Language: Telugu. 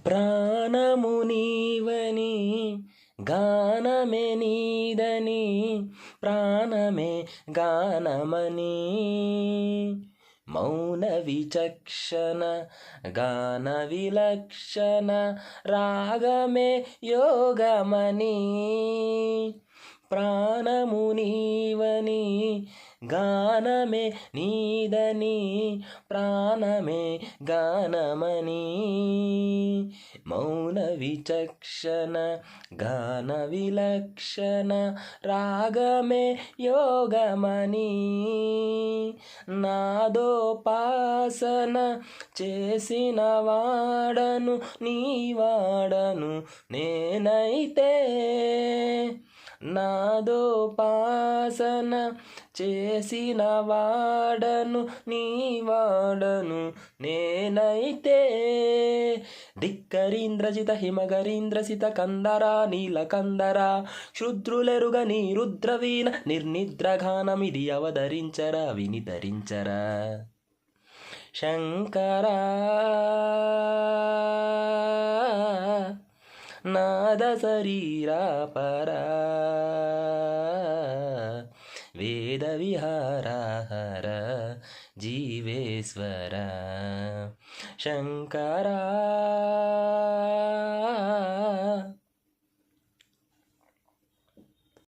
ప్రాణము నీవని గానమే నీదని ప్రాణమే గానమని మౌన విచక్షణ గాన విలక్షణ రాగమే యోగమని ప్రాణము నీవని గానమే నీదని ప్రాణమే గానమని మౌన విచక్షణ గాన విలక్షణ రాగమే యోగమని నాదోపాసన చేసిన వాడను నీవాడను నేనైతే నాదోపాసన చేసిన వాడను నీవాడను నేనైతే ధిక్కరీంద్రజిత హిమగరీంద్రసిత కందరా నీలకందరా క్షుద్రులెరుగని రుద్రవీణ నిర్నిద్రగానమిది అవధరించరా వినితరించరా శంకరా నాద శరీరా పరా వేద విహార జీవేశ్వర శంకరా